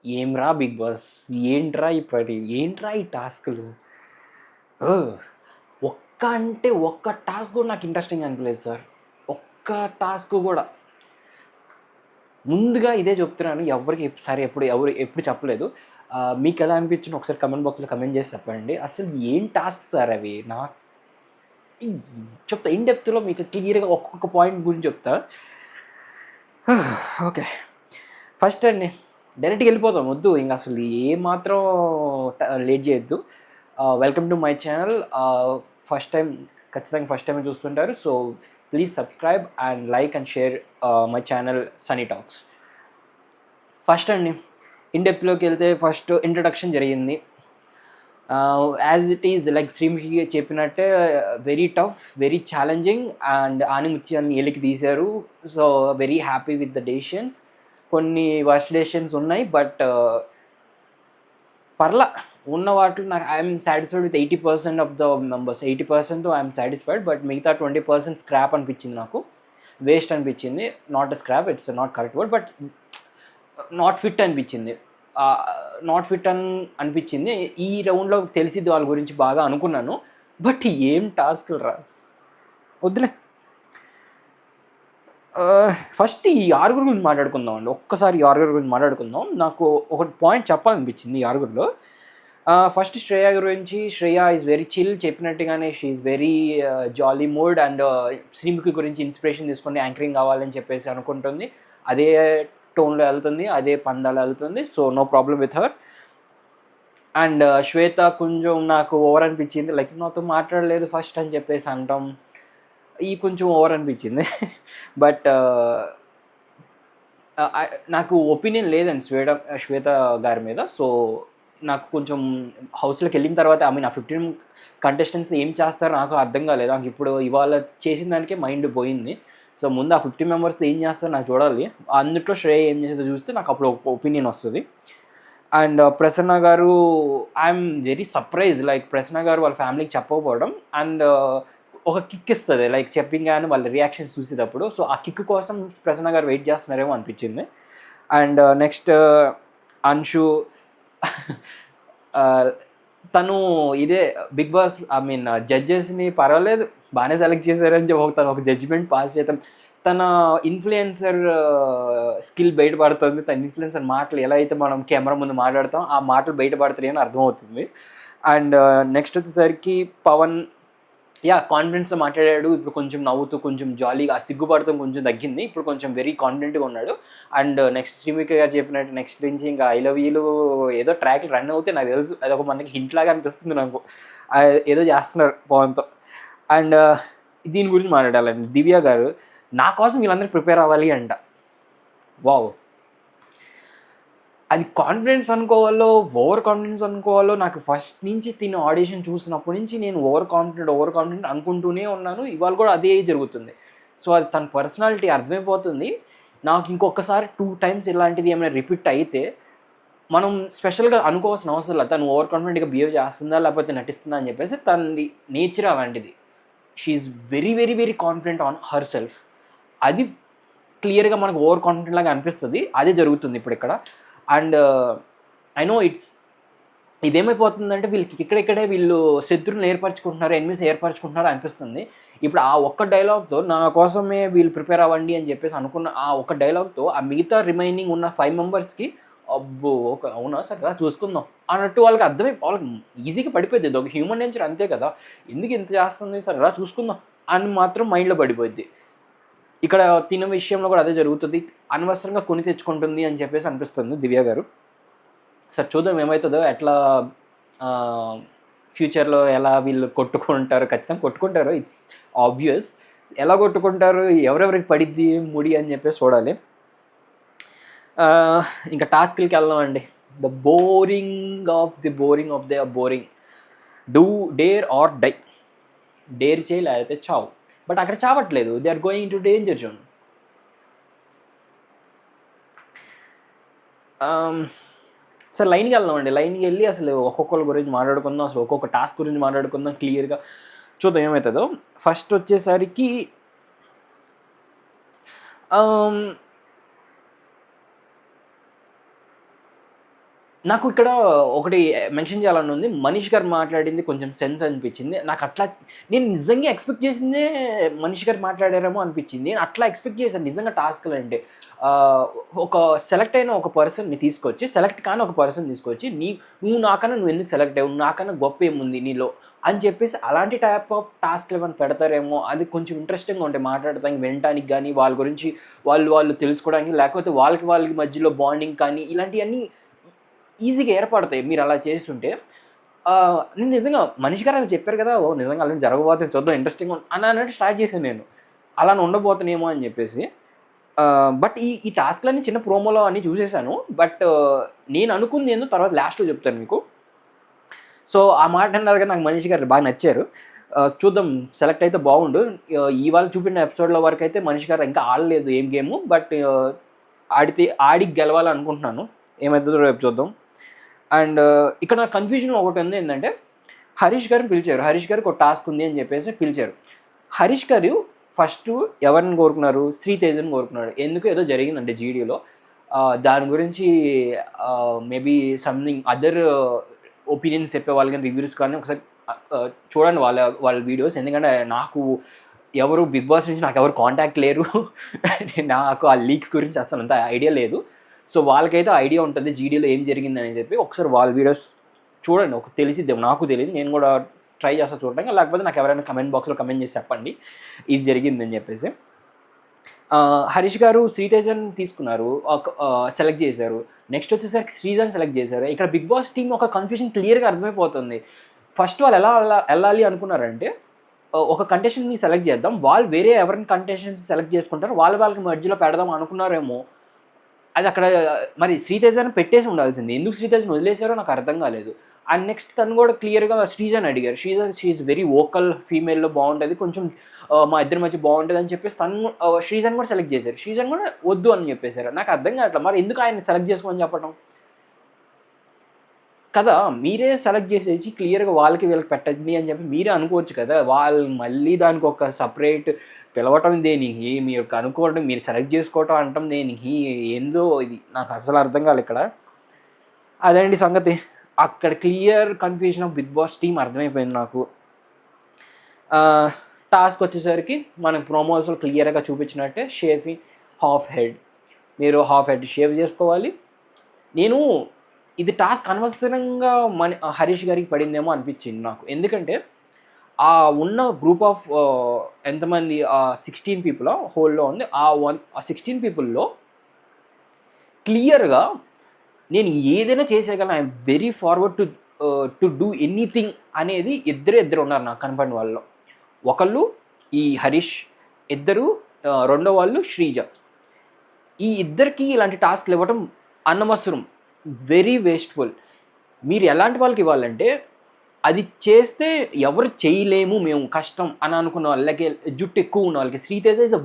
ఏంరా big boss, ఏంట్రా ఈ పని, ఏంట్రా ఈ టాస్కులు. ఒక్క టాస్క్ కూడా నాకు ఇంట్రెస్టింగ్ అనిపించలేదు సార్. ఒక్క టాస్క్ కూడా. ముందుగా ఇదే చెప్తున్నాను, ఎవరికి సరే ఎప్పుడు చెప్పలేదు. మీకు ఎలా అనిపించింది ఒకసారి కమెంట్ బాక్స్లో కమెంట్ చేసి చెప్పండి. అసలు ఏం టాస్క్ సార్ అవి. నాకు చెప్తా ఇన్ డెప్త్లో మీకు క్లియర్గా ఒక్కొక్క పాయింట్ గురించి చెప్తా. ఓకే, ఫస్ట్ అండి డైరెక్ట్గా వెళ్ళిపోతాం, వద్దు ఇంకా అసలు ఏమాత్రం లేట్ చేయొద్దు. Welcome to my channel. ఖచ్చితంగా ఫస్ట్ టైం చూస్తుంటారు, so please subscribe and like and share my channel Sunny talks. First అండి ఇన్ డెప్త్లోకి వెళ్తే ఫస్ట్ ఇంట్రడక్షన్ జరిగింది. As it is like Sreemukhi చెప్పినట్టే very tough, very challenging and ఆనిముత్యాన్ని ఎలికి తీశారు. So very happy with the decisions. కొన్ని వర్స్ట్ డెసిషన్స్ ఉన్నాయి, బట్ పర్లా ఉన్న వాటిలో నాకు I'm satisfied with 80% of the members. 80% I'm satisfied, but మిగతా 20% స్క్రాప్ అనిపించింది నాకు, వేస్ట్ అనిపించింది. Not a scrap, it's not correct word, but not fit అనిపించింది. నాట్ ఫిట్ అనిపించింది. ఈ రౌండ్లో తెలిసిద్ది వాళ్ళ గురించి బాగా అనుకున్నాను, బట్ ఏం టాస్క్లు రా, వద్దులే. ఫస్ట్ ఈ ఆరుగురు గురించి మాట్లాడుకుందాం అండి. ఒక్కసారి ఈ ఆరుగురు గురించి మాట్లాడుకుందాం. నాకు ఒక పాయింట్ చెప్పాలనిపించింది ఈ ఆరుగురులో. ఫస్ట్ శ్రేయ గురించి. శ్రేయ ఈజ్ వెరీ చిల్, చెప్పినట్టుగానే she is very jolly mood. And Sreemukhi గురించి ఇన్స్పిరేషన్ తీసుకొని యాంకరింగ్ కావాలని చెప్పేసి అనుకుంటుంది. అదే టోన్లో వెళ్తుంది, అదే పందాలో వెళ్తుంది. So no problem with her. And Shweta కొంచెం నాకు ఓవర్ అనిపించింది, లైక్ నాతో మాట్లాడలేదు ఫస్ట్ అని చెప్పేసి అంటాం, ఈ కొంచెం ఓవర్ అనిపించింది. బట్ నాకు ఒపీనియన్ లేదండి శ్వేత గారి మీద. సో నాకు కొంచెం హౌస్లోకి వెళ్ళిన తర్వాత ఆ 15 కంటెస్టెంట్స్ ఏం చేస్తారో నాకు అర్థం కాలేదు. నాకు ఇప్పుడు ఇవాళ చేసిన దానికే మైండ్ పోయింది. సో ముందు ఆ 50 మెంబర్స్తో ఏం చేస్తారో నాకు చూడాలి. అందుట్లో శ్రేయ ఏం చేసేదో చూస్తే నాకు అప్పుడు ఒక ఒపీనియన్ వస్తుంది. అండ్ ప్రసన్న గారు, I'm very surprise, like Prasanna గారు వాళ్ళ ఫ్యామిలీకి చెప్పకపోవడం. అండ్ ఒక కిక్ ఇస్తుంది, లైక్ చెప్పింగ్ వాళ్ళ రియాక్షన్స్ చూసేటప్పుడు. సో ఆ కిక్ కోసం ప్రసన్న గారు వెయిట్ చేస్తున్నారేమో అనిపించింది. And next Anshu. తను ఇదే బిగ్ బాస్ జడ్జెస్ని పర్వాలేదు బాగానే సెలెక్ట్ చేశారని చెప్పి తను ఒక జడ్జిమెంట్ పాస్ చేద్దాం. తన ఇన్ఫ్లుయెన్సర్ స్కిల్ బయటపడుతుంది. తన ఇన్ఫ్లుయెన్సర్ మాటలు ఎలా అయితే మనం కెమెరా ముందు మాట్లాడతాం ఆ మాటలు బయటపడతాయి అని అర్థమవుతుంది. అండ్ నెక్స్ట్ వచ్చేసరికి పవన్. కాన్ఫిడెన్స్తో మాట్లాడాడు. ఇప్పుడు కొంచెం నవ్వుతూ కొంచెం జాలీగా, సిగ్గుపడుతూ కొంచెం తగ్గింది. ఇప్పుడు కొంచెం వెరీ కాన్ఫిడెంట్గా ఉన్నాడు. అండ్ నెక్స్ట్ శ్రీముఖి గారు చెప్పినట్టు నెక్స్ట్ నుంచి ఇంకా ఐ లవ్ యూలు ఏదో ట్రాక్లు రన్ అవుతే నాకు తెలుసు, అదొక మనకి హింట్ లాగా అనిపిస్తుంది నాకు. ఏదో చేస్తున్నారు పవన్తో. అండ్ దీని గురించి మాట్లాడాలండి. దివ్య గారు, నా కోసం వీళ్ళందరూ ప్రిపేర్ అవ్వాలి అంట. వావ్, అది కాన్ఫిడెన్స్ అనుకోవాలో ఓవర్ కాన్ఫిడెన్స్ అనుకోవాలో నాకు ఫస్ట్ నుంచి తిని ఆడిషన్ చూసినప్పటి నుంచి నేను ఓవర్ కాన్ఫిడెంట్ అనుకుంటూనే ఉన్నాను. ఇవాళ కూడా అదే జరుగుతుంది. సో అది తన పర్సనాలిటీ అర్థమైపోతుంది నాకు. ఇంకొకసారి 2 times ఇలాంటిది ఏమైనా రిపీట్ అయితే మనం స్పెషల్గా అనుకోవాల్సిన అవసరం లేదు. తను ఓవర్ కాన్ఫిడెంట్గా బిహేవ్ చేస్తుందా లేకపోతే నటిస్తుందా అని చెప్పేసి తనది నేచర్ అలాంటిది. She very very very confident on her self. అది క్లియర్గా మనకు ఓవర్ కాన్ఫిడెంట్ లాగా అనిపిస్తుంది. అదే జరుగుతుంది ఇప్పుడు ఇక్కడ. అండ్ ఐ నో ఇదేమైపోతుందంటే ఇక్కడే వీళ్ళు శత్రువులను ఏర్పరచుకుంటున్నారు, ఎనిమిస్ ఏర్పరచుకుంటున్నారు అనిపిస్తుంది. ఇప్పుడు ఆ ఒక్క డైలాగ్తో నా కోసమే వీళ్ళు ప్రిపేర్ అవ్వండి అని చెప్పేసి అనుకున్న ఆ ఒక్క డైలాగ్తో ఆ మిగతా రిమైనింగ్ ఉన్న 5 మెంబర్స్కి అబ్బో అవునా సరే చూసుకుందాం అన్నట్టు వాళ్ళకి వాళ్ళకి ఈజీగా పడిపోద్ది. ఇది ఒక హ్యూమన్ నేచర్ అంతే కదా, ఎందుకు ఇంత చేస్తుంది సరే చూసుకుందాం అని మాత్రం మైండ్లో పడిపోద్ది. ఇక్కడ తిన విషయంలో కూడా అదే జరుగుతుంది. అనవసరంగా కొని తెచ్చుకుంటుంది అని చెప్పేసి అనిపిస్తుంది దివ్య గారు. సార్ చూద్దాం ఏమవుతుందో, ఎట్లా ఫ్యూచర్లో ఎలా వీళ్ళు కొట్టుకుంటారు. ఖచ్చితంగా కొట్టుకుంటారు, ఇట్స్ ఆబ్వియస్. ఎలా కొట్టుకుంటారు, ఎవరెవరికి పడిద్ది ముడి అని చెప్పేసి చూడాలి. ఇంకా టాస్క్లకి వెళ్దామండి. The boring of the boring. Do dare or die. Dare చేయి లేకపోతే చావు. బట్ అక్కడ చావట్లేదు, they are going to danger zone. Sir లైన్కి వెళ్దామండి. లైన్కి వెళ్ళి అసలు ఒక్కొక్కరి గురించి మాట్లాడుకుందాం, అసలు ఒక్కొక్క టాస్క్ గురించి మాట్లాడుకుందాం క్లియర్గా, చూద్దాం ఏమవుతుందో. ఫస్ట్ వచ్చేసరికి నాకు ఇక్కడ ఒకటి మెన్షన్ చేయాలని ఉంది. మనీష్ గారు మాట్లాడింది కొంచెం సెన్స్ అనిపించింది. నాకు అట్లా నేను నిజంగా ఎక్స్‌పెక్ట్ చేసిందే మనీష్ గారు మాట్లాడారేమో అనిపించింది. నేను అట్లా ఎక్స్‌పెక్ట్ చేశాను నిజంగా టాస్క్‌లంటే. ఆహ్, ఒక సెలెక్ట్ అయిన ఒక పర్సన్‌ని తీసుకొచ్చి, సెలెక్ట్ కాని ఒక పర్సన్ తీసుకొచ్చి, నువ్వు నాకన్నా నువ్వెందుకు సెలెక్ట్ అయ్యావు? నాకన్నా గొప్పేముంది నీలో? అని చెప్పేసి అలాంటి టైప్ ఆఫ్ టాస్క్‌లు ఏమైనా పెడతారేమో, అది కొంచెం ఇంట్రెస్టింగ్‌గా ఉంటాయి మాట్లాడటానికి, వినటానికి గానీ, వాళ్ళ గురించి వాళ్ళు తెలుసుకోవడానికి, లేకపోతే వాళ్ళకి మధ్యలో బాండింగ్ కానీ, ఇలాంటియన్నీ ఈజీగా ఏర్పడతాయి మీరలా చేస్తుంటే. నేను నిజంగా మనిషి గారు అలా చెప్పారు కదా! ఓహ్! నిజంగా అలాంటివి జరగబోతుంది చూద్దాం ఇంట్రెస్టింగ్‌గా అన్నట్టు స్టార్ట్ చేశాను నేను. అలానే ఉండబోతున్నాయేమో అని చెప్పేసి. బట్ ఈ టాస్క్‌లన్నీ చిన్న ప్రోమోలో అన్నీ చూసేసాను. బట్ నేను అనుకుందేందో తర్వాత లాస్ట్‌లో చెప్తాను మీకు. సో, ఆ మాట అన్నారుగా నాకు మనీష్ గారు బాగా నచ్చారు. చూద్దాం సెలెక్ట్ అయితే బాగుండు. ఇవాళ చూపిన ఎపిసోడ్‌లో వరకైతే మనీష్ గారు ఇంకా ఆడలేదు ఏం గేము. బట్ ఆడి గెలవాలనుకుంటున్నాను. ఏమైతదో రేపు చూద్దాం. అండ్ ఇక్కడ నాకు కన్‌ఫ్యూజన్ ఒకటుంది ఏందంటే, హరీష్ గారిని పిలిచారు. హరీష్ గారికి ఒక టాస్క్ ఉంది అని చెప్పేసి పిలిచారు. హరీష్ గారు ఫస్టు ఎవరిని కోరుకున్నారు? శ్రీతేజని కోరుకున్నాడు. ఎందుకో ఏదో జరిగిందంట జీడీలో. దాని గురించి మేబీ సంథింగ్ అదర్ ఒపీనియన్స్ చెప్పే వాళ్ళు గాని, రివ్యూస్ కానీ ఒకసారి చూడండి వాళ్ళ వీడియోస్. ఎందుకంటే నాకు ఎవరు బిగ్ బాస్ నుంచి నాకెవరు కాంటాక్ట్ లేరు. నాకు ఆ లీక్స్ గురించి అసలంత ఐడియా లేదు. సో, వాళ్ళకైతే ఐడియా ఉంటది జీడీలో ఏం జరిగిందని చెప్పి. ఒకసారి వాళ్ళ వీడియోస్ చూడండి. తెలిసిద్దేమో నాకు తెలీదు. నేను కూడా ట్రై చేస్తా చూడడానికి. లేకపోతే నాకు ఎవరైనా కమెంట్ బాక్స్‌లో కమెంట్ చేసి చెప్పండి. ఇది జరిగిందని చెప్పేసి. హరీష్ గారు శ్రీతేజని తీసుకున్నారు. సెలెక్ట్ చేశారు. నెక్స్ట్ వచ్చేసరికి శ్రీజని సెలెక్ట్ చేశారు. ఇక్కడ బిగ్ బాస్ టీమ్ ఒక కన్‌ఫ్యూజన్ క్లియర్‌గా అర్థమైపోతుంది. ఫస్ట్ వాళ్ళు ఎళ్ళాలి అనుకున్నారంటే ఒక కంటెస్టెంట్‌ని సెలెక్ట్ చేద్దాం. వాళ్ళు వేరే ఎవరిని కంటెస్టెంట్స్ సెలెక్ట్ చేసుకుంటారో వాళ్ళకి మధ్యలో పెడదాం అనుకున్నారేమో. అది అక్కడ మరి శ్రీతేజని పెట్టేసి ఉండాల్సింది. ఎందుకు శ్రీతేజని వదిలేసారో నాకు అర్థం కాలేదు. అండ్ నెక్స్ట్ తను కూడా క్లియర్‌గా శ్రీజని అడిగారు. షీ ఈజ్ వెరీ వోకల్ ఫీమేల్‌లో బావుంటది. కొంచెం మా ఇద్దరి మధ్య బావుంటదని చెప్పేసి తను శ్రీజని కూడా సెలెక్ట్ చేశారు. శ్రీజని కూడా వద్దు అని చెప్పేసారు. నాకు అర్థం కావట్ల. మరి ఎందుకు ఆయన్ని సెలెక్ట్ చేసుకోమని చెప్పడం? కదా! మీరే సెలెక్ట్ చేసేసి క్లియర్‌గా వాళ్ళకి వీళ్ళకి పెట్టండి అని చెప్పి మీరే అనుకోవచ్చు కదా! వాళ్ళు మళ్ళీ దానికొక సెపరేట్ పిలవటం దేనికి? మీరు కనుక్కోవడం, మీరు సెలెక్ట్ చేసుకోవటం అనటం దేనికి? ఏందో ఇది నాకు అసలు అర్థం కాలే ఇక్కడ. అదండి సంగతి. అక్కడ clear confusion of big boss team అర్థమైపోయింది నాకు. టాస్క్ వచ్చేసరికి మనకు ప్రోమోస్‌లో క్లియర్‌గా చూపించినట్టే షేవింగ్ హాఫ్ హెడ్. మీరు హాఫ్ హెడ్ షేవ్ చేసుకోవాలి. నేను ఇది టాస్క్ అనవసరంగా హరీష్ గారికి పడిందేమో అనిపించింది నాకు. ఎందుకంటే ఆ ఉన్న గ్రూప్ ఆఫ్ ఎంతమంది 16 పీపులా హోల్‌లో ఉంది. ఆ 16 పీపుల్‌లో క్లియర్‌గా నేను ఏదైనా చేసేయగలను. I'm very forward to do anything అనేది ఇద్దరు ఉన్నారు నాకు కనపడిన వాళ్ళలో. ఒకళ్ళు ఈ హరీష్, ఇద్దరు రెండో వాళ్ళు శ్రీజ. ఈ ఇద్దరికీ ఇలాంటి టాస్క్‌లు ఇవ్వటం అనవసరం. Very wasteful. మీరు ఎలాంటి వాళ్ళకి ఇవ్వాలంటే, అది చేస్తే ఎవరు చేయలేము మేము కష్టం అని అనుకున్న వాళ్ళకి, జుట్టు ఎక్కువ ఉన్న వాళ్ళకి. Sriteja is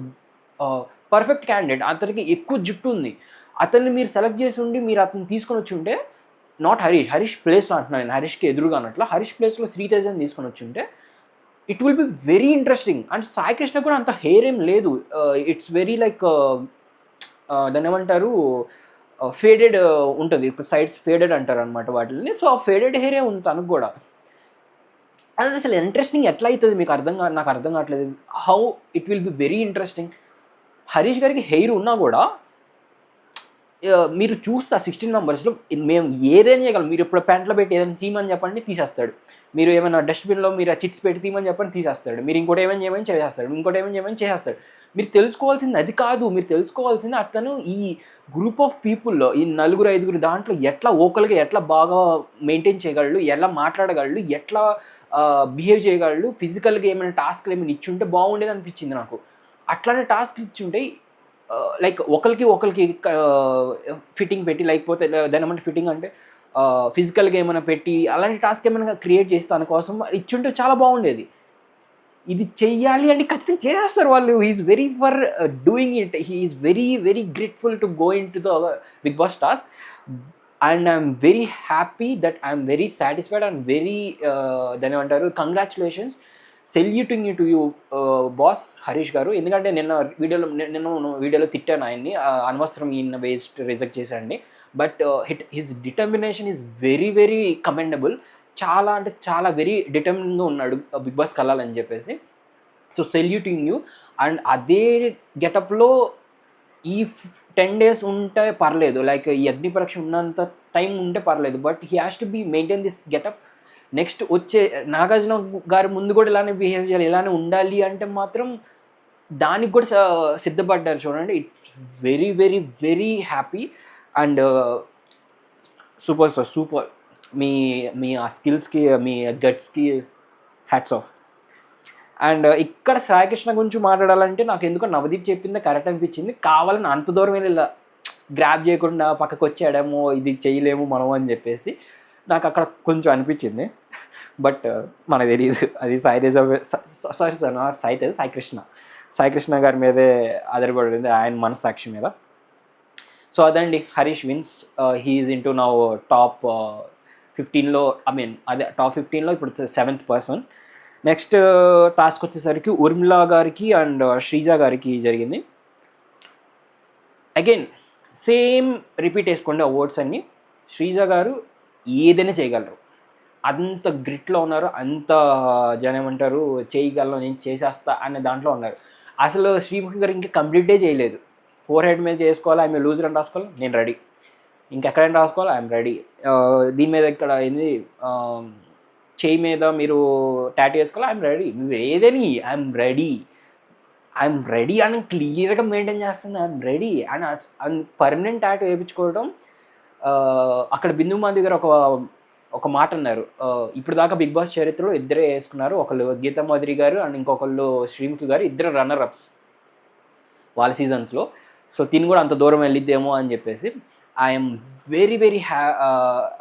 perfect candidate. అతనికి ఎక్కువ జుట్టు ఉంది. అతన్ని మీరు సెలెక్ట్ చేసి ఉండి మీరు అతన్ని తీసుకొని వచ్చి ఉంటే, నాట్ హరీష్. హరీష్ ప్లేస్‌లో అంటున్నాను నేను. హరీష్‌కి ఎదురుగా అన్నట్ల. హరీష్ ప్లేస్‌లో శ్రీతేజని తీసుకొని వచ్చి ఉంటే, it will be very interesting. And Sai Krishna కూడా అంత హెయిర్ ఏం లేదు. ఇట్స్ వెరీ లైక్ దాన్నేమంటారు ఫేడెడ్ ఉంటది. ఇప్పుడు సైడ్స్ ఫేడెడ్ అంటారనమాట వాటిల్ని. సో, ఆ ఫేడెడ్ హెయిరే ఉంది తనకు గూడా. అది అసలు ఇంట్రెస్టింగ్ ఎట్లా అయితది మీకు నాకు అర్థం కావట్లేదు. How it will be very interesting. Harish గారికి హెయిర్ ఉన్నా గూడా మీరు చూస్తే ఆ 16 మెంబర్స్‌లో మేము ఏదైనా చేయగలం. మీరు ఇప్పుడు పెంటలో పెట్టి ఏదైనా తీయమని చెప్పండి తీసేస్తాడు. మీరు ఏమైనా డస్ట్‌బిన్‌లో మీరు ఆ చిట్స్ పెట్టి తీయమని చెప్పండి తీసేస్తాడు. మీరు ఇంకోటి ఏమైనా చేయమని చేసేస్తాడు. ఇంకోటి ఏమైనా చేయమని చేసేస్తాడు. మీరు తెలుసుకోవాల్సింది అది కాదు. మీరు తెలుసుకోవాల్సింది అతను ఈ గ్రూప్ ఆఫ్ పీపుల్‌లో ఈ నలుగురు, ఐదుగురు దాంట్లో ఎట్లా వోకల్‌గా ఎట్లా బాగా మెయింటైన్ చేయగలడు, ఎలా మాట్లాడగలడు, ఎట్లా బిహేవ్ చేయగలడు, ఫిజికల్‌గా ఏమైనా టాస్క్‌లు ఏమైనా ఇచ్చుంటే బాగుండేది అనిపించింది నాకు. అట్లాంటి టాస్క్‌లు ఇచ్చుంటే లైక్ ఒకళ్ళకి ఫిట్టింగ్ పెట్టి లేకపోతే దాన్నేమంటే ఫిట్టింగ్ అంటే ఫిజికల్‌గా ఏమైనా పెట్టి అలాంటి టాస్క్ ఏమైనా క్రియేట్ చేసి తన కోసం ఇచ్చుంటే చాలా బాగుండేది. ఇది చెయ్యాలి అంటే ఖచ్చితంగా చేసేస్తారు వాళ్ళు. He is very for doing it. He is very grateful to go into the Bigg Boss task. And I'm very happy that I'm very satisfied and very దాన్నేమంటారు congratulations. Saluting to you boss Harish గారు. ఎందుకంటే నిన్న వీడియోలో తిట్టాను ఆయన్ని. అనవసరం ఈయన waste reject చేశాడని. But his determination is very very commendable. చాలా అంటే చాలా వెరీ డిటర్మిన్గా ఉన్నాడు బిగ్ బాస్కి వెళ్ళాలని చెప్పేసి. So saluting you. అండ్ అదే గెటప్లో ఈ 10 days ఉంటే పర్లేదు, లైక్ ఈ అగ్ని పరీక్ష ఉన్నంత టైం ఉంటే పర్లేదు, but he has to be maintain this getup. Next వచ్చే నాగార్జున గారి ముందు కూడా ఇలానే బిహేవ్ చేయాలి, ఇలానే ఉండాలి అంటే మాత్రం దానికి కూడా సిద్ధపడ్డారు చూడండి. It's very very very happy. And super sir, super. మీ మీ ఆ స్కిల్స్కి, మీ గట్స్కి హ్యాట్స్ ఆఫ్. అండ్ ఇక్కడ సాయికృష్ణ గురించి మాట్లాడాలంటే నాకు ఎందుకో నవదీప్ చెప్పిందే కరెక్ట్ అనిపించింది. కావాలని అంత దూరం ఇలా గ్రాప్ చేయకుండా పక్కకు వచ్చాడేమో, ఇది చేయలేము మనం అని చెప్పేసి నాకు అక్కడ కొంచెం అనిపించింది. బట్ మనకు తెలియదు అది సాయికృష్ణ గారి మీదే ఆధారపడింది, ఆయన మనసాక్షి మీద. సో అదండి, Harish wins. He is into now top 15లో, అదే టాప్ 15లో ఇప్పుడు 7th పర్సన్. నెక్స్ట్ టాస్క్ వచ్చేసరికి ఉర్మిళ గారికి అండ్ శ్రీజ గారికి జరిగింది. అగైన్ సేమ్ రిపీట్ వేసుకోండి అవార్డ్స్ అన్నీ. శ్రీజ గారు ఏదైనా చేయగలరు, అంత గ్రిట్లో ఉన్నారు, అంత జనం ఏమంటారు చేయగలను, నేను చేసేస్తా అనే దాంట్లో ఉన్నారు. అసలు శ్రీముఖి గారు ఇంకా కంప్లీటే చేయలేదు. 4 మీద చేసుకోవాలి, ఆమె లూజర్ అని రాసుకోవాలి, నేను రెడీ. ఇంకెక్కడైనా రాసుకోవాలి, ఐఎమ్ రెడీ. దీని మీద ఇక్కడ ఏంది, చేయి మీద మీరు టాటూ వేసుకోవాలి, ఐఎమ్ రెడీ. నువ్వు ఏదని ఐఎమ్ రెడీ అని క్లియర్గా మెయింటైన్ చేస్తుంది, I'm ready and permanent tattoo వేయించుకోవడం. అక్కడ బిందు మాధవి గారు ఒక మాట అన్నారు, ఇప్పుడు దాకా బిగ్ బాస్ చరిత్రలో ఇద్దరే వేసుకున్నారు, ఒకళ్ళు గీతా మాధురి గారు అండ్ ఇంకొకళ్ళు శ్రీముఖి గారు, ఇద్దరు రన్నర్ అప్స్ వాళ్ళ సీజన్స్లో. సో తిని కూడా అంత దూరం వెళ్ళిద్దేమో అని చెప్పేసి I'm very very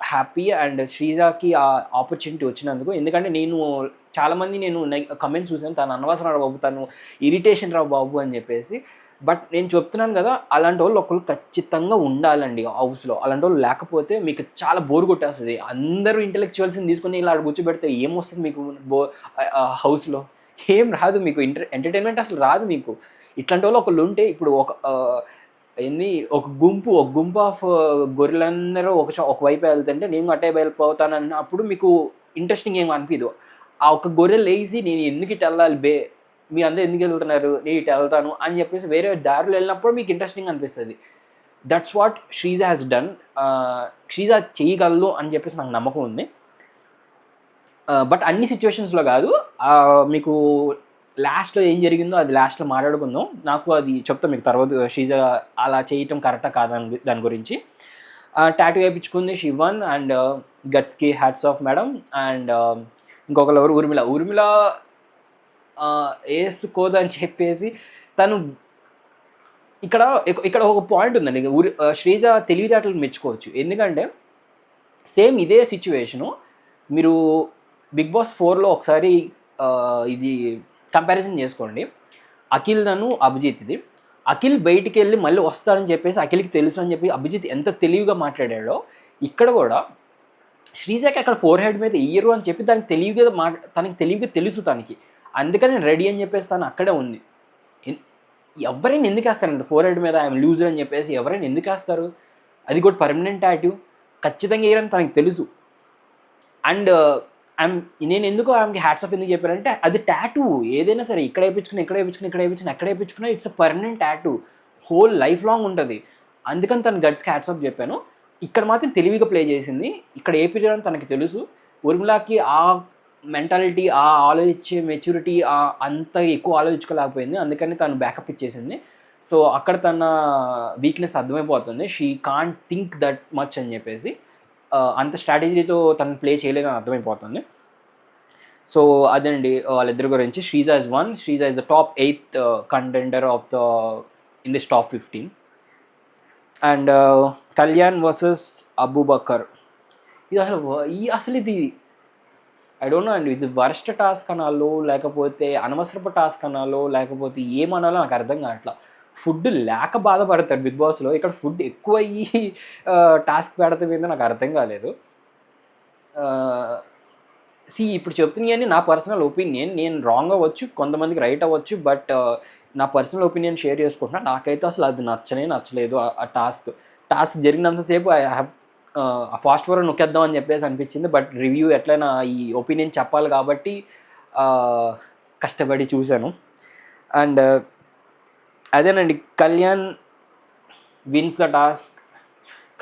happy. And శ్రీజాకి ఆ ఆపర్చునిటీ వచ్చినందుకు. ఎందుకంటే చాలామంది నేను కమెంట్స్ చూసాను, తను అనవసరం రా బాబు, తను ఇరిటేషన్ రా బాబు అని చెప్పేసి. బట్ నేను చెప్తున్నాను కదా, అలాంటి వాళ్ళు ఒకళ్ళు ఖచ్చితంగా ఉండాలండి హౌస్లో. అలాంటి వాళ్ళు లేకపోతే మీకు చాలా బోర్ కొట్టేస్తుంది. అందరూ ఇంటెలెక్చువల్స్ని తీసుకుని ఇలా కూర్చోబెడితే ఏమొస్తుంది మీకు హౌస్లో? ఏం రాదు మీకు, ఎంటర్టైన్మెంట్ అసలు రాదు మీకు. ఇట్లాంటి వాళ్ళు ఒకళ్ళు ఉంటే, ఇప్పుడు ఒక గుంపు ఆఫ్ గొర్రెలందరూ ఒకవైపు వెళ్తుంటే నేను అట్టే వెళ్ళిపోతాను అన్నప్పుడు మీకు ఇంట్రెస్టింగ్ ఏమి అనిపించదు. ఆ ఒక గొర్రె లేచి నేను ఎందుకు ఇటు వెళ్ళాలి మీ అందరూ ఎందుకు వెళ్తున్నారు, నేను ఇటు వెళ్తాను అని చెప్పేసి వేరే దారిలో వెళ్ళినప్పుడు మీకు ఇంట్రెస్టింగ్ అనిపిస్తుంది. That's what Sreeja has done. Sreeja చేయగలదు అని చెప్పేసి నాకు నమ్మకం ఉంది. బట్ అన్ని సిచ్యువేషన్స్లో కాదు. మీకు లాస్ట్లో ఏం జరిగిందో అది లాస్ట్లో మాట్లాడుకుందాం. నాకు అది చెప్తాను మీకు తర్వాత, శ్రీజ అలా చేయటం కరెక్టా కాదని దాని గురించి. టాటూ వేయించుకుంది శివన్ అండ్ గట్స్కి హ్యాట్స్ ఆఫ్ మేడం. అండ్ ఇంకొకరు ఎవరు, ఊర్మిళ వేసుకోదని చెప్పేసి తను ఇక్కడ ఒక పాయింట్ ఉందండి. శ్రీజ తెలివితేటలకు మెచ్చుకోవచ్చు. ఎందుకంటే సేమ్ ఇదే సిచ్యువేషను మీరు బిగ్ బాస్ 4లో ఒకసారి ఇది కంపారిజన్ చేసుకోండి. అఖిల్ నన్ను అభిజిత్ది. అఖిల్ బయటికి వెళ్ళి మళ్ళీ వస్తాడని చెప్పేసి అఖిల్కి తెలుసు అని చెప్పి అభిజిత్ ఎంత తెలివిగా మాట్లాడాడో, ఇక్కడ కూడా శ్రీజాకి అక్కడ 4 మీద ఇయ్యరు అని చెప్పి తనకి తెలివిగా తెలుసు తనకి. అందుకని రెడీ అని చెప్పేసి తను అక్కడే ఉంది. ఎవరైనా ఎందుకు వేస్తారండి 4 మీద ఐఎమ్ లూజర్ అని చెప్పేసి? ఎవరైనా ఎందుకు వేస్తారు? అది కూడా పర్మనెంట్ టాటూ ఖచ్చితంగా వేయరని తనకి తెలుసు. అండ్ నేను ఎందుకు ఆమెకి హ్యాట్స్ ఆఫ్ ఎందుకు చెప్పానంటే, అది టాటూ ఏదైనా సరే ఇక్కడ వేయించుకున్నా it's a permanent tattoo, whole life long ఉంటుంది. అందుకని తను గట్స్కి హ్యాట్స్ ఆఫ్ చెప్పాను. ఇక్కడ మాత్రం తెలివిగా ప్లే చేసింది. ఇక్కడ ఏపీరియని తనకి తెలుసు. ఉర్మిళకి ఆ మెంటాలిటీ, ఆ ఆలోచించే మెచ్యూరిటీ అంత ఎక్కువ ఆలోచించుకోలేకపోయింది. అందుకని తను బ్యాకప్ ఇచ్చేసింది. సో అక్కడ తన వీక్నెస్ అర్థమైపోతుంది. She can't think that much అని చెప్పేసి, అంత స్ట్రాటజీతో తను ప్లే చేయలేదని అర్థమైపోతుంది. సో అదండి వాళ్ళిద్దరి గురించి. Sreeja is one. Sreeja is the top 8th contender of in this top 15. And Kalyan versus Abu Bakr. ఇది ఐ డోంట్ నో అండి. ఇది వర్స్ట్ టాస్క్ అనాలో, లేకపోతే అనవసరపు టాస్క్ అనాలో, లేకపోతే ఏమనాలో నాకు అర్థం కావట్లా. ఫుడ్ లేక బాధపడతారు బిగ్ బాస్లో, ఇక్కడ ఫుడ్ ఎక్కువ అయ్యి టాస్క్ పెడతాం ఏందో నాకు అర్థం కాలేదు. ఇప్పుడు చెప్తున్నాయని నా పర్సనల్ ఒపీనియన్. నేను రాంగ్ అవ్వచ్చు, కొంతమందికి రైట్ అవ్వచ్చు, బట్ నా పర్సనల్ ఒపీనియన్ షేర్ చేసుకుంటున్నా. నాకైతే అసలు అది నచ్చలేదు ఆ టాస్క్. టాస్క్ జరిగినంతసేపు ఐ హ్యావ్ ఫాస్ట్ ఫార్వర్డ్ నొక్కేద్దాం అని చెప్పేసి అనిపించింది. బట్ రివ్యూ ఎట్లయినా ఈ ఒపీనియన్ చెప్పాలి కాబట్టి కష్టపడి చూశాను. అండ్ అదేనండి, Kalyan wins the task.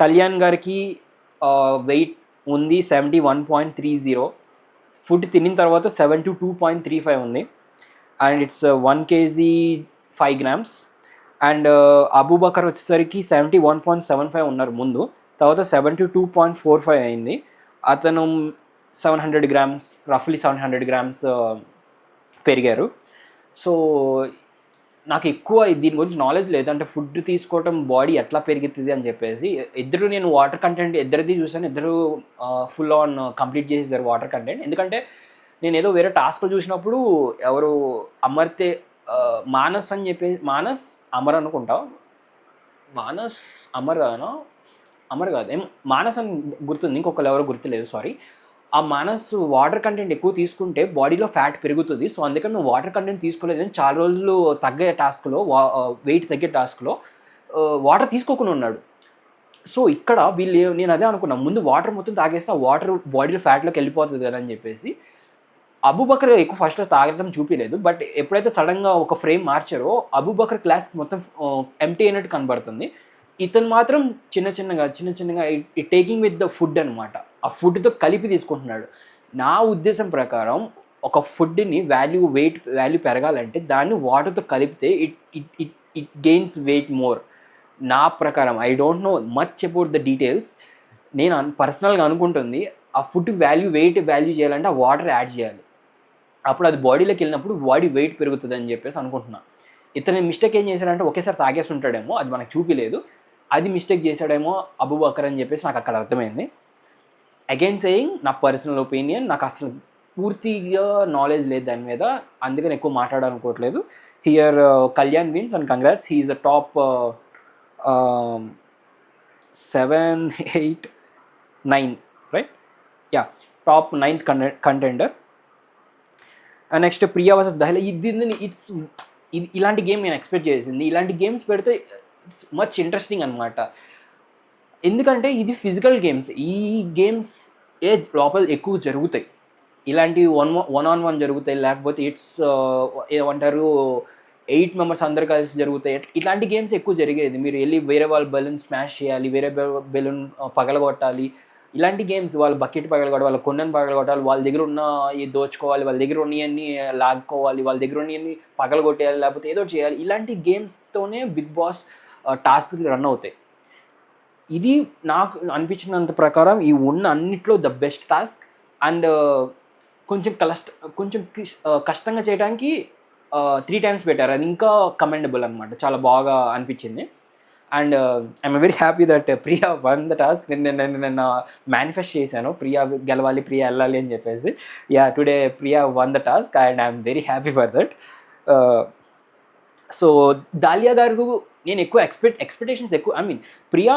Kalyan గారికి వెయిట్ ఉంది 71.30. ఫుడ్ తినిన తర్వాత 72.35 ఉంది. And it's 1 kg 5 grams. And Abubakar వచ్చేసరికి 71.75 ఉన్నారు ముందు, తర్వాత 72.45 అయింది. అతను 700 grams, రఫ్లీ 700 grams పెరిగారు. సో నాకు ఎక్కువ దీని గురించి నాలెడ్జ్ లేదు, అంటే ఫుడ్ తీసుకోవటం బాడీ ఎట్లా పెరుగుతుంది అని చెప్పేసి. ఇద్దరు నేను వాటర్ కంటెంట్ ఇద్దరిది చూసాను, ఇద్దరు ఫుల్ ఆన్ కంప్లీట్ చేసేసారు వాటర్ కంటెంట్. ఎందుకంటే నేను ఏదో వేరే టాస్క్ చూసినప్పుడు ఎవరు అమర్తే మానస్ అని చెప్పేసి, మానస్ అమర్ అనుకుంటా, మానస్ అమర్ అనా, అమర్ కాదు ఏం మానస్ అని గుర్తుంది, ఇంకొకరు ఎవరో గుర్తులేదు, సారీ. ఆ మానస్ వాటర్ కంటెంట్ ఎక్కువ తీసుకుంటే బాడీలో ఫ్యాట్ పెరుగుతుంది. సో అందుకని మేము వాటర్ కంటెంట్ తీసుకోలేదని చాలా రోజులు తగ్గే టాస్క్లో, వెయిట్ తగ్గే టాస్క్లో వాటర్ తీసుకోకుండా ఉన్నాడు. సో ఇక్కడ వీళ్ళు, నేను అదే అనుకున్నాను, ముందు వాటర్ మొత్తం తాగేస్తే ఆ వాటర్ బాడీలో ఫ్యాట్లోకి వెళ్ళిపోతుంది కదా అని చెప్పేసి. అబూబకర్ ఎక్కువ ఫస్ట్లో తాగడం చూపించలేదు, బట్ ఎప్పుడైతే సడన్గా ఒక ఫ్రేమ్ మార్చారో అబూబకర్ క్లాస్ మొత్తం ఎంటీ అయినట్టు కనబడుతుంది. ఇతను మాత్రం చిన్న చిన్నగా టేకింగ్ విత్ ద ఫుడ్ అనమాట, ఆ ఫుడ్తో కలిపి తీసుకుంటున్నాడు. నా ఉద్దేశం ప్రకారం ఒక ఫుడ్ని వెయిట్ వాల్యూ పెరగాలంటే దాన్ని వాటర్తో కలిపితే ఇట్ గెయిన్స్ వెయిట్ మోర్. నా ప్రకారం, I don't know much about the details, నేను పర్సనల్గా అనుకుంటుంది ఆ ఫుడ్ వెయిట్ వాల్యూ చేయాలంటే ఆ వాటర్ యాడ్ చేయాలి. అప్పుడు అది బాడీలోకి వెళ్ళినప్పుడు బాడీ వెయిట్ పెరుగుతుంది అని చెప్పేసి అనుకుంటున్నా. ఇతని మిస్టేక్ ఏం చేశాడంటే ఒకేసారి తాగేసి ఉంటాడేమో, అది మనకు చూపిలేదు, అది మిస్టేక్ చేశాడేమో అబూబకర్ అని చెప్పేసి నాకు అక్కడ అర్థమైంది. అగైన్ సేయింగ్, నా పర్సనల్ ఒపీనియన్, నాకు అసలు పూర్తిగా నాలెడ్జ్ లేదు దాని మీద, అందుకని ఎక్కువ మాట్లాడాలనుకోవట్లేదు. Here Kalyan wins and congrats, he is the top 7, 8, 9 right, yeah, top 9th contender. Next Priya versus దహ్లా. ఇలాంటి గేమ్ నేను ఎక్స్పెక్ట్ చేసింది. ఇలాంటి గేమ్స్ పెడితే ఇట్స్ మచ్ ఇంట్రెస్టింగ్ అనమాట. ఎందుకంటే ఇది ఫిజికల్ గేమ్స్, ఈ గేమ్స్ లోపల ఎక్కువ జరుగుతాయి. ఇలాంటి వన్ ఆన్ వన్ జరుగుతాయి, లేకపోతే ఏమంటారు 8 members అందరు కలిసి జరుగుతాయి. ఇట్లాంటి గేమ్స్ ఎక్కువ జరిగేది. మీరు వెళ్ళి వేరే వాళ్ళ బెలూన్ స్మాష్ చేయాలి, వేరే బెలూన్ పగలగొట్టాలి, ఇలాంటి గేమ్స్, వాళ్ళ బకెట్ పగలగొట్టాలి, వాళ్ళ కొండను పగలగొట్టాలి, వాళ్ళ దగ్గర ఉన్న దోచుకోవాలి, వాళ్ళ దగ్గర ఉన్నవన్నీ లాక్కోవాలి, వాళ్ళ దగ్గర ఉన్నవన్నీ పగలగొట్టేయాలి, లేకపోతే ఏదో చేయాలి. ఇలాంటి గేమ్స్తోనే బిగ్ బాస్ టాస్క్లు రన్ అవుతాయి. ఇది నాకు అనిపించినంత ప్రకారం ఈ ఉన్న అన్నిట్లో ద బెస్ట్ టాస్క్. అండ్ కొంచెం కష్టంగా చేయడానికి 3 times పెట్టారు, అది ఇంకా కమెండబుల్ అనమాట, చాలా బాగా అనిపించింది. And I'm very happy that Priya one the task. నేను మేనిఫెస్ట్ చేశాను ప్రియా గెలవాలి, ప్రియా వెళ్ళాలి అని చెప్పేసి. Yeah, today Priya one the task and I'm very happy for that. So dahlia గారు నేను ఎక్కువ ఎక్స్పెక్టేషన్స్ ఎక్కువ, ఐ మీన్ ప్రియా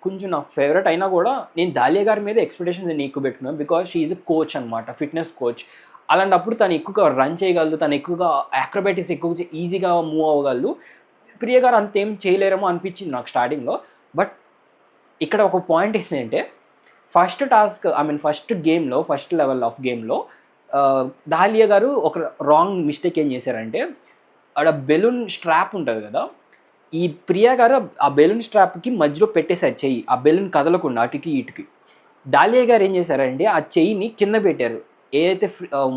కొంచెం నా ఫేవరెట్ అయినా కూడా నేను దాలియా గారి మీద ఎక్స్పెక్టేషన్స్ నేను ఎక్కువ పెట్టుకున్నాను, because she is a coach అనమాట, ఫిట్నెస్ కోచ్. అలాంటప్పుడు తను ఎక్కువగా రన్ చేయగలదు, తను ఎక్కువగా యాక్రోబాటిక్స్ ఎక్కువ ఈజీగా మూవ్ అవ్వగలదు. ప్రియ గారు అంతేం చేయలేరేమో అనిపించింది నాకు స్టార్టింగ్లో. బట్ ఇక్కడ ఒక పాయింట్ ఏంటంటే, first task, I mean first గేమ్లో, ఫస్ట్ లెవెల్ ఆఫ్ గేమ్లో దాలియా గారు ఒక రాంగ్ మిస్టేక్ ఏం చేశారంటే, ఆడ బెలూన్ స్ట్రాప్ ఉంటుంది కదా, ఈ ప్రియా గారు ఆ బెలూన్ స్ట్రాప్కి మధ్యలో పెట్టేశారు చెయ్యి, ఆ బెలూన్ కదలకుండా అటుకి ఇటుకి. దాలియా గారు ఏం చేశారంటే ఆ చెయ్యిని కింద పెట్టారు, ఏదైతే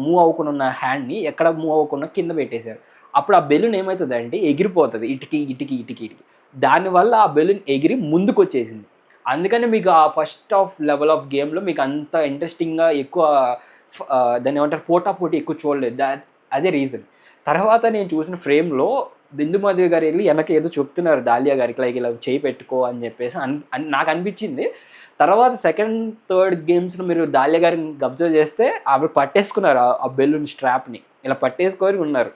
మూవ్ అవ్వకుండా ఉన్న హ్యాండ్ని ఎక్కడ మూవ్ అవ్వకుండా కింద పెట్టేశారు. అప్పుడు ఆ బెలూన్ ఏమవుతుంది అంటే ఎగిరిపోతుంది ఇటుకి. దానివల్ల ఆ బెలూన్ ఎగిరి ముందుకు వచ్చేసింది. అందుకని మీకు ఆ ఫస్ట్ ఆఫ్ లెవెల్ ఆఫ్ గేమ్లో మీకు అంత ఇంట్రెస్టింగ్గా ఎక్కువ దాన్ని ఏమంటారు పోటాపోటీ ఎక్కువ చూడలేదు. అదే రీజన్. తర్వాత నేను చూసిన ఫ్రేమ్లో బిందు మాధవి గారు వెళ్ళి వెనక ఏదో చెప్తున్నారు దాలియా గారికి, లైక్ ఇలా చేయి పెట్టుకో అని చెప్పేసి నాకు అనిపించింది. తర్వాత సెకండ్ థర్డ్ గేమ్స్లో మీరు దాలియా గారిని అబ్జర్వ్ చేస్తే ఆవిడ పట్టేసుకున్నారు ఆ బెలూన్ స్ట్రాప్ని, ఇలా పట్టేసుకొని ఉన్నారు.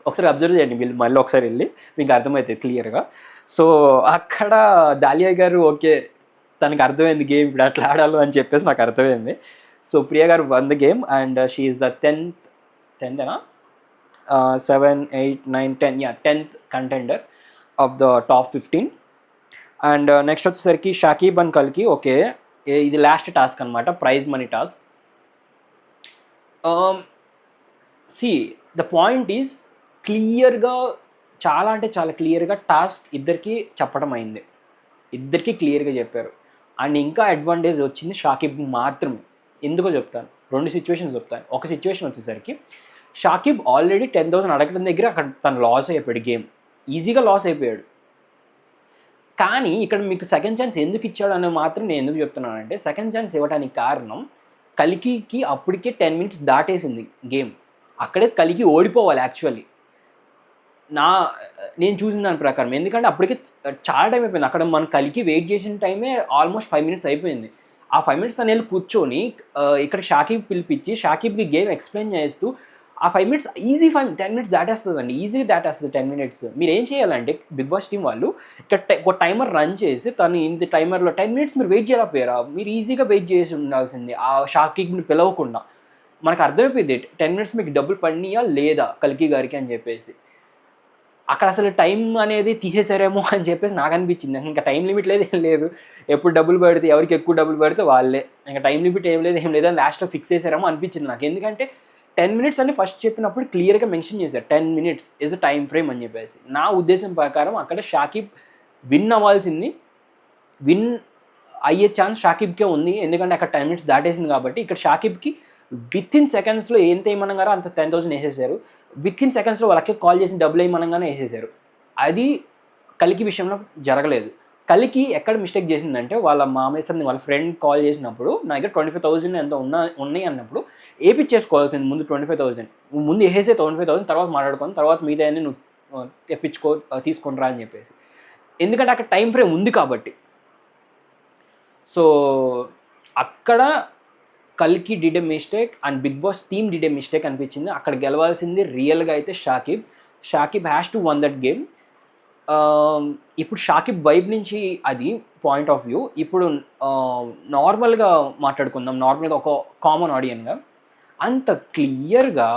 ఒకసారి అబ్జర్వ్ చేయండి వీళ్ళు, మళ్ళీ ఒకసారి వెళ్ళి మీకు అర్థమవుతుంది క్లియర్గా. సో అక్కడ దాలియా గారు ఓకే, తనకు అర్థమైంది గేమ్ ఇప్పుడు అట్లా ఆడాలి అని చెప్పేసి నాకు అర్థమైంది. సో ప్రియా గారు one the game and she is the 10th 7, 8, 9, 10 10th contender of the top 15. And next వచ్చేసరికి షకీబ్ అండ్ కల్కి. ఓకే, ఇది లాస్ట్ టాస్క్ అనమాట, prize money task. See the point is క్లియర్గా, చాలా అంటే చాలా క్లియర్గా టాస్క్ ఇద్దరికి చెప్పడం అయింది, ఇద్దరికి క్లియర్గా చెప్పారు. అండ్ ఇంకా అడ్వాంటేజ్ వచ్చింది షాకిబ్ మాత్రమే. ఎందుకో చెప్తాను, 2 సిచ్యువేషన్స్ చెప్తాను. ఒక సిచ్యువేషన్ వచ్చేసరికి షాకిబ్ ఆల్రెడీ 10,000 అడగడం దగ్గర అక్కడ తను లాస్ అయిపోయాడు, గేమ్ ఈజీగా లాస్ అయిపోయాడు. కానీ ఇక్కడ మీకు సెకండ్ ఛాన్స్ ఎందుకు ఇచ్చాడు అని మాత్రం నేను ఎందుకు చెప్తున్నానంటే, సెకండ్ ఛాన్స్ ఇవ్వడానికి కారణం కలికికి అప్పటికే 10 minutes దాటేసింది గేమ్. అక్కడే కలికి ఓడిపోవాలి యాక్చువల్లీ, నేను చూసిన దాని ప్రకారం. ఎందుకంటే అప్పటికే చాలా టైం అయిపోయింది, అక్కడ మన కలికి వెయిట్ చేసిన టైమే ఆల్మోస్ట్ 5 minutes అయిపోయింది. ఆ 5 minutes తను వెళ్ళి కూర్చొని ఇక్కడ షాకిబ్ పిలిపించి షాకిబ్కి గేమ్ ఎక్స్ప్లెయిన్ చేస్తూ ఆ 5 minutes ఈజీ 10 minutes దాటేస్తుందండి, ఈజీగా దాటేస్తుంది 10 minutes. మీరు ఏం చేయాలంటే బిగ్ బాస్ టీం వాళ్ళు ఇక్కడ ఒక టైమర్ రన్ చేసి తను ఇంత టైమర్లో 10 minutes మీరు వెయిట్ చేయలేకపోయారా? మీరు ఈజీగా వెయిట్ చేసి ఉండాల్సింది ఆ షాకిబ్ని పిలవకుండా. మనకు అర్థమైపోయింది 10 minutes మీకు డబ్బులు పడినాయా లేదా కల్కి గారికి అని చెప్పేసి. అక్కడ అసలు టైం అనేది తీసేసారేమో అని చెప్పేసి నాకు అనిపించింది. ఇంకా టైం లిమిట్ లేదు, ఏం లేదు, ఎప్పుడు డబ్బులు పడితే ఎవరికి ఎక్కువ డబ్బులు పడితే వాళ్ళే, ఇంకా టైం లిమిట్ ఏం లేదు అని లాస్ట్లో ఫిక్స్ చేసారేమో అనిపించింది నాకు. ఎందుకంటే 10 minutes అని ఫస్ట్ చెప్పినప్పుడు క్లియర్గా మెన్షన్ చేశారు 10 minutes is a time frame అని చెప్పేసి. నా ఉద్దేశం ప్రకారం అక్కడ షాకిబ్ విన్ అవ్వాల్సింది, విన్ అయ్యే ఛాన్స్ షాకిబ్కే ఉంది. ఎందుకంటే అక్కడ 10 minutes దాటేసింది కాబట్టి. ఇక్కడ షాకిబ్కి విత్ ఇన్ సెకండ్స్లో ఎంత ఏమనగారో అంత 10,000 వేసేసారు. విత్ ఇన్ సెకండ్స్లో వాళ్ళకి కాల్ చేసి డబ్బులు వేయమనగానే వేసేసారు. అది కలికి విషయంలో జరగలేదు. కలికి ఎక్కడ మిస్టేక్ చేసిందంటే వాళ్ళ మామేశ్వరిని వాళ్ళ ఫ్రెండ్ కాల్ చేసినప్పుడు నా దగ్గర 25,000 ఎంత ఉన్నాయి అన్నప్పుడు వేయించేసుకోవాల్సింది ముందు 25,000. ముందు వేసే 25,000 తర్వాత మాట్లాడుకొని తర్వాత మిగతా అన్ని నువ్వు తీసుకొని రా అని చెప్పేసి. ఎందుకంటే అక్కడ టైం ఫ్రేమ్ ఉంది కాబట్టి. సో అక్కడ కల్కి did a mistake and big boss team did a mistake అనిపించింది. అక్కడ గెలవాల్సింది రియల్గా అయితే Shakib has to won that game. ఇప్పుడు షాకిబ్ వైబ్ నుంచి అది పాయింట్ ఆఫ్ వ్యూ. ఇప్పుడు నార్మల్గా మాట్లాడుకుందాం, నార్మల్గా ఒక కామన్ ఆడియన్గా. అంత క్లియర్గా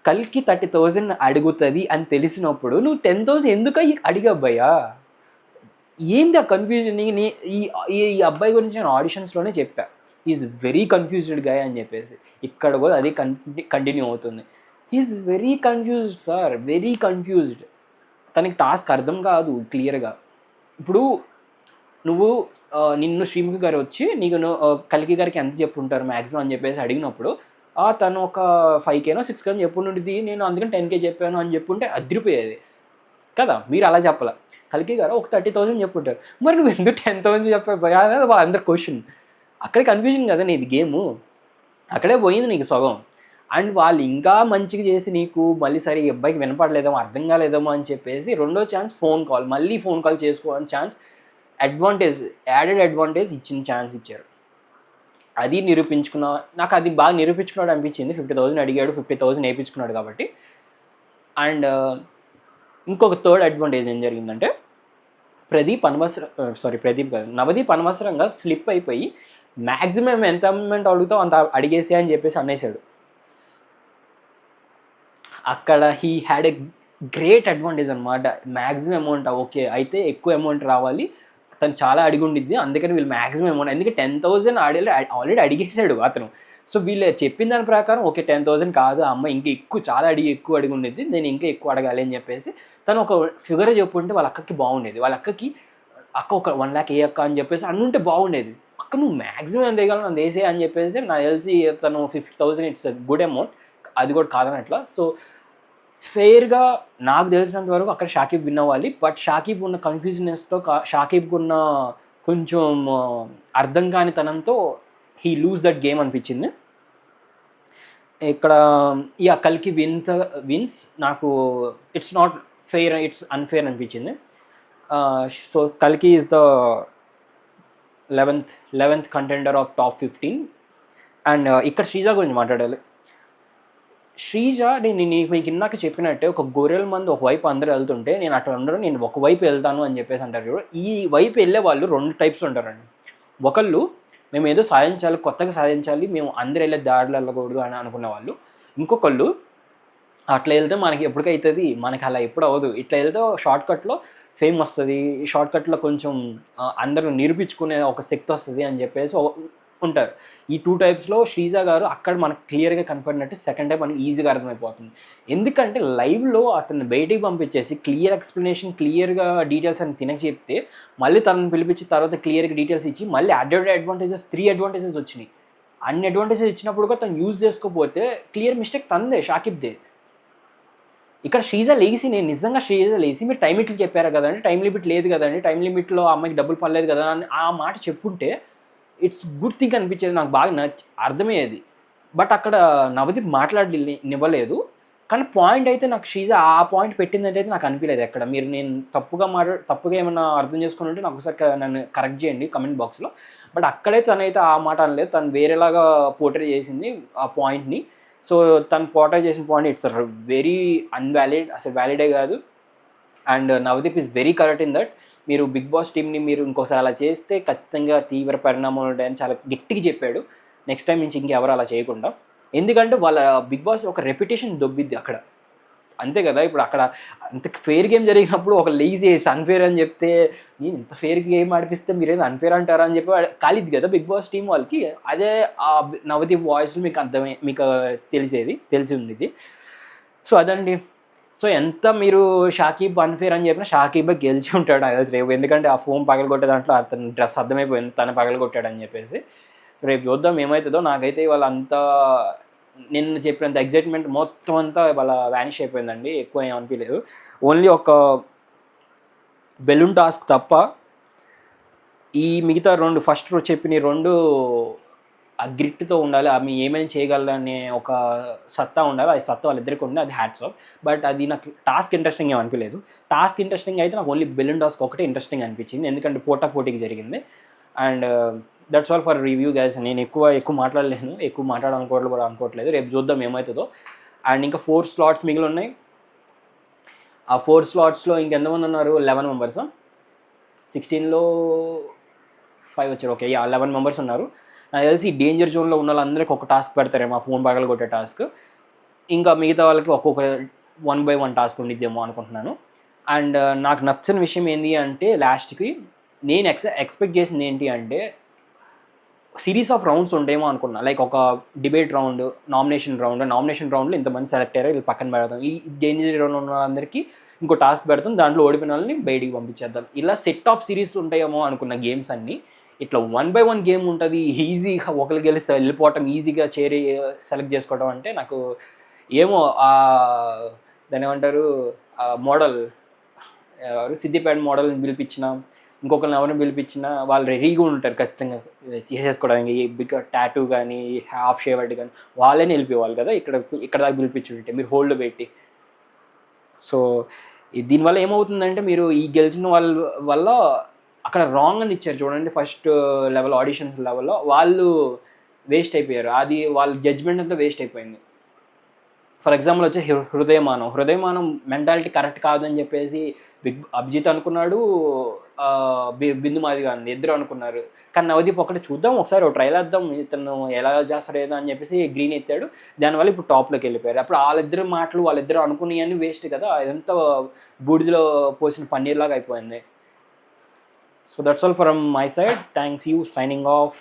కల్కి 30,000 అడుగుతుంది అని తెలిసినప్పుడు నువ్వు 10,000 ఎందుకు అడిగబ్బయ్యా? ఏంది ఆ కన్ఫ్యూజన్? ఈ అబ్బాయి గురించి నేను ఆడిషన్స్లోనే చెప్పా, ఈజ్ వెరీ కన్ఫ్యూజ్డ్ గాయ్ అని చెప్పేసి. ఇక్కడ కూడా అది కంటిన్యూ అవుతుంది. Is very confused sir, very confused. తనకి టాస్క్ అర్థం కాదు క్లియర్గా. ఇప్పుడు నువ్వు నిన్ను శ్రీముఖి గారు వచ్చి నీకు కల్కి గారికి ఎంత చెప్పుంటారు మ్యాక్సిమం అని చెప్పేసి అడిగినప్పుడు తను ఒక 5K 6K చెప్పుండేది, నేను అందుకని 10K చెప్పాను అని చెప్పుంటే అదిరిపోయేది కదా. మీరు అలా చెప్పాల, కల్కి గారు ఒక 30,000 చెప్పుంటారు, మరి నువ్వు ఎందుకు 10,000 చెప్పావు అనేది వాళ్ళందరి క్వశ్చన్. అక్కడే కన్ఫ్యూజన్ కదా నీది గేము, అక్కడే పోయింది నీకు సగం. అండ్ వాళ్ళు ఇంకా మంచిగా చేసి నీకు మళ్ళీ సరే ఈ అబ్బాయికి వినపడలేదేమో అర్థం కాలేదేమో అని చెప్పేసి రెండో ఛాన్స్ ఫోన్ కాల్, మళ్ళీ ఫోన్ కాల్ చేసుకోవాలని ఛాన్స్, యాడెడ్ అడ్వాంటేజ్ ఇచ్చిన ఛాన్స్ ఇచ్చారు. అది నిరూపించుకున్నా, నాకు అది బాగా నిరూపించుకున్నాడు అనిపించింది. 50,000 అడిగాడు, 50,000 వేయించుకున్నాడు కాబట్టి. అండ్ ఇంకొక థర్డ్ అడ్వాంటేజ్ ఏం జరిగిందంటే నవదీప్ అనవసరంగా స్లిప్ అయిపోయి మ్యాక్సిమం ఎంత అమౌంట్ అడుగుతావు అంత అడిగేసి అని చెప్పేసి అనేసాడు. అక్కడ he had a great advantage అనమాట. మ్యాక్సిమం అమౌంట్ ఓకే అయితే ఎక్కువ అమౌంట్ రావాలి, తను చాలా అడిగి ఉండిద్ది, అందుకని వీళ్ళు మ్యాక్సిమం అమౌంట్, ఎందుకంటే 10,000 ఆల్రెడీ అడిగేసాడు అతను. సో వీళ్ళు చెప్పిన దాని ప్రకారం ఓకే 10,000 కాదు, ఆ అమ్మాయి ఇంకా ఎక్కువ చాలా ఎక్కువ అడిగి ఉండేది, నేను ఇంకా ఎక్కువ అడగాలి అని చెప్పేసి తను ఒక ఫిగర్ చెప్పుంటే వాళ్ళ అక్కకి బాగుండేది. వాళ్ళ అక్కకి అక్క ఒక 1 lakh ఏ అక్క అని చెప్పేసి అనుంటే బాగుండేది. అక్క నువ్వు మ్యాక్సిమం ఎంత వేయగలవు నన్ను వేసే అని చెప్పేసి నాకు తెలిసి తను 50,000 ఇట్స్ గుడ్ అమౌంట్, అది కూడా కాదనట్లా. సో ఫెయిర్గా నాకు తెలిసినంత వరకు అక్కడ షాకిబ్ విన్ అవ్వాలి. బట్ షాకిబ్ ఉన్న కన్ఫ్యూజనెస్తో, షాకిబ్కి ఉన్న కొంచెం అర్థం కానితనంతో హీ లూజ్ దట్ గేమ్ అనిపించింది. ఇక్కడ కల్కి విన్స్ నాకు it's not fair, it's unfair అనిపించింది. సో కల్కి is the 11th contender of top 15. And ఇక్కడ శ్రీజ గురించి మాట్లాడాలి. శ్రీజ, నేను మీకు ఇందాక చెప్పినట్టే ఒక గొర్రెల మంది ఒకవైపు అందరూ వెళ్తుంటే నేను అటు అందరూ నేను ఒకవైపు వెళ్తాను అని చెప్పేసి అంటారు చూడు. ఈ వైపు వెళ్ళే వాళ్ళు 2 టైప్స్ ఉంటారండి. ఒకళ్ళు మేము ఏదో సాధించాలి, కొత్తగా సాధించాలి, మేము అందరూ వెళ్ళే దారిలో వెళ్ళకూడదు అని అనుకునే వాళ్ళు. ఇంకొకళ్ళు అట్లా వెళ్తే మనకి ఎప్పటికైతుంది, మనకి అలా ఎప్పుడు అవ్వదు. ఇట్లా వెళ్తే షార్ట్ కట్‌లో ఫేమ్ వస్తది. షార్ట్ కట్‌లో కొంచెం అందరూ నిరూపించుకునే ఒక శక్తి వస్తది అని చెప్పేసి ఉంటారు. ఈ 2 టైప్స్‌లో శ్రీజ గారు అక్కడ మనకు క్లియర్‌గా కనపడినట్టు సెకండ్ టైప్ మనకి ఈజీగా అర్థమైపోతుంది. ఎందుకంటే లైవ్‌లో అతన్ని బయటికి పంపించేసి క్లియర్ ఎక్స్‌ప్లనేషన్, క్లియర్‌గా డీటెయిల్స్ అని తినక చెప్తే, మళ్ళీ తనని పిలిపించి తర్వాత క్లియర్‌గా డీటెయిల్స్ ఇచ్చి మళ్ళీ అడ్వాంటేజెస్ 3 అడ్వాంటేజెస్ వచ్చినాయి. అన్ని అడ్వాంటేజెస్ ఇచ్చినప్పుడు కూడా తను యూజ్ చేసుకోకపోతే క్లియర్ మిస్టేక్ తనదే, షాకిబ్‌దే. ఇక్కడ శ్రీజ లేసి, నేను నిజంగా శ్రీజ లేసి మీరు టైం లిమిట్లు చెప్పారు కదండి, టైం లిమిట్ లేదు కదండి, టైం లిమిట్‌లో ఆ అమ్మాయికి డబ్బులు పడలేదు కదా అని ఆ మాట చెప్పుంటే ఇట్స్ గుడ్ థింగ్ అనిపించేది, నాకు బాగా అర్థమయ్యేది. బట్ అక్కడ నవదీప్ మాట్లాడనివ్వలేదు. కానీ పాయింట్ అయితే నాకు శ్రీజ ఆ పాయింట్ పెట్టిందంటే నాకు అనిపించలేదు ఎక్కడ. మీరు నేను తప్పుగా ఏమన్నా అర్థం చేసుకొని ఉంటే నాకు ఒకసారి నన్ను కరెక్ట్ చేయండి కమెంట్ బాక్స్‌లో. బట్ అక్కడే తనైతే ఆ మాట అనలేదు. తను వేరేలాగా పోర్ట్రే చేసింది ఆ పాయింట్‌ని. సో తను పోర్ట్రే చేసిన పాయింట్ ఇట్స్ వెరీ అన్‌వాలిడ్, అసలు వ్యాలిడే కాదు. And Navdeep is very correct in that. మీరు బిగ్ బాస్ టీమ్‌ని మీరు ఇంకోసారి అలా చేస్తే ఖచ్చితంగా తీవ్ర పరిణామాలు ఉంటాయని చాలా గట్టిగా చెప్పాడు. నెక్స్ట్ టైం నుంచి ఇంకెవరు అలా చేయకుండా. ఎందుకంటే వాళ్ళ బిగ్ బాస్ ఒక రెప్యుటేషన్ దొబ్బిద్ది అక్కడ. అంతే కదా! ఇప్పుడు అక్కడ అంత ఫెయిర్ గేమ్ జరిగినప్పుడు ఒక లేజీ అన్‌ఫెయిర్ అని చెప్తే, నేను ఇంత ఫెయిర్ గేమ్ ఆడిపిస్తే మీరేదో అన్‌ఫెయిర్ అంటారా అని చెప్పి కాలిద్ది కదా బిగ్ బాస్ టీమ్ వాళ్ళకి. అదే నవదీప్ వాయిస్‌లో మీకు తెలిసి ఉండిద్ది. సో అదండి. సో ఎంత మీరు షాకీబ్ అన్‌ఫెయిర్ అని చెప్పినా షాకీబే గెలిచి ఉంటాడు నాకు తెలిసి రేపు. ఎందుకంటే ఆ ఫోన్ పగలగొట్టే దాంట్లో అతని డ్రెస్ అర్థమైపోయింది తను పగలగొట్టాడని చెప్పేసి. రేపు చూద్దాం ఏమైతదో. నాకైతే ఇవాళ అంతా నిన్న చెప్పినంత ఎక్సైట్‌మెంట్ మొత్తం అంతా ఇవాళ వానిష్ అయిపోయిందండి. ఎక్కువ ఏం అనిపియలేదు. ఓన్లీ ఒక బెలూన్ టాస్క్ తప్ప ఈ మిగతా 2 ఫస్ట్ చెప్పిన 2 ఆ గ్రిట్‌తో ఉండాలి. ఆమె ఏమైనా చేయగలదనే ఒక సత్తా ఉండాలి. ఆ సత్తా వాళ్ళిద్దరికి ఉంది. అది హ్యాట్స్ ఆఫ్. బట్ అది నాకు టాస్క్ ఇంట్రెస్టింగ్ ఏమి అనిపియలేదు. టాస్క్ ఇంట్రెస్టింగ్ అయితే నాకు ఓన్లీ బెలూన్ టాస్క్ ఒకటే ఇంట్రెస్టింగ్ అనిపించింది. ఎందుకంటే పోటాపోటీకి జరిగింది. And that's all for review guys. నేను ఎక్కువ మాట్లాడలేను. ఎక్కువ మాట్లాడాలనుకోవట్లేదు కూడా అనుకోవట్లేదు. రేపు చూద్దాం ఏమవుతుందో. అండ్ ఇంకా 4 స్లాట్స్ మిగిలి ఉన్నాయి. ఆ 4 స్లాట్స్‌లో ఇంకెంతమంది ఉన్నారు? 11 మెంబర్సా? 16లో 5 వచ్చారు. ఓకే. యాహ్! 11 మెంబర్స్ ఉన్నారు. నాకు తెలిసి డేంజర్ జోన్‌లో ఉన్న వాళ్ళందరికి ఒక టాస్క్ పెడతారేమో, ఆ ఫోన్ పగలగొట్టే టాస్క్. ఇంకా మిగతా వాళ్ళకి ఒక్కొక్క 1 బై 1 టాస్క్ ఉండిద్దేమో అనుకుంటున్నాను. అండ్ నాకు నచ్చని విషయం ఏంది అంటే లాస్ట్‌కి నేను ఎక్స్‌పెక్ట్ చేసింది ఏంటి అంటే సిరీస్ ఆఫ్ రౌండ్స్ ఉంటాయేమో అనుకున్నా. లైక్ ఒక డిబేట్ రౌండ్, నామినేషన్ రౌండ్‌లో ఇంతమంది సెలెక్ట్ అయ్యారు, వీళ్ళు పక్కన పెడదాం. ఈ డేంజర్ జోన్‌లో ఉన్న వాళ్ళందరికీ ఇంకో టాస్క్ పెడతాం. దాంట్లో ఓడిపోయిన వాళ్ళని బయటికి పంపించేద్దాం. ఇలా సెట్ ఆఫ్ సిరీస్ ఉంటాయేమో అనుకున్న గేమ్స్ అన్నీ. ఇట్లా 1 బై 1 గేమ్ ఉంటది. ఈజీగా ఒకళ్ళు గెలిస్తే వెళ్ళిపోవటం, ఈజీగా సెలెక్ట్ చేసుకోవడం అంటే నాకు ఏమో దాన్నేమంటారు మోడల్ ఎవరు 'సిద్దిపేట' మోడల్‌ని పిలిపించినా, ఇంకొకళ్ళని ఎవరిని పిలిపించినా వాళ్ళు రెడీగా ఉంటారు ఖచ్చితంగా చేసేసుకోవడానికి. బిగ్ టాటూ గానీ, హాఫ్ షేవర్డ్ గానీ వాళ్ళనే వెళ్ళిపోయేవాళ్ళు కదా! ఇక్కడ దాకా పిలిపించుంటే మీరు హోల్డ్‌లో పెట్టి. సో దీనివల్ల ఏమవుతుందంటే మీరు ఈ గెలిచిన వాళ్ళ వల్ల అక్కడ రాంగ్ అని ఇచ్చారు చూడండి ఫస్ట్ లెవెల్ ఆడిషన్స్ లెవెల్‌లో వాళ్ళు వేస్ట్ అయిపోయారు. అది వాళ్ళ జడ్జ్‌మెంట్ అంతా వేస్ట్ అయిపోయింది. ఫర్ ఎగ్జాంపుల్ వచ్చి హృదయమానం మెంటాలిటీ కరెక్ట్ కాదని చెప్పేసి అభిజిత్ అనుకున్నాడు. బిందు మాదిగ అంది. ఇద్దరు అనుకున్నారు. కానీ నవదీప్ ఒకటి చూద్దాం ఒకసారి ట్రైల్ వేద్దాం ఇతను ఎలా చేస్తాడో ఏదో అని చెప్పేసి గ్రీన్ ఎత్తాడు. దానివల్ల ఇప్పుడు టాప్‌లోకి వెళ్ళిపోయారు. అప్పుడు వాళ్ళిద్దరు మాటలు వాళ్ళిద్దరు అనుకున్నయన్నీ వేస్ట్ కదా! ఇదంతా బూడిదలో పోసిన పన్నీర్‌లాగా అయిపోయింది. So that's all from my side. Thanks you. Signing off.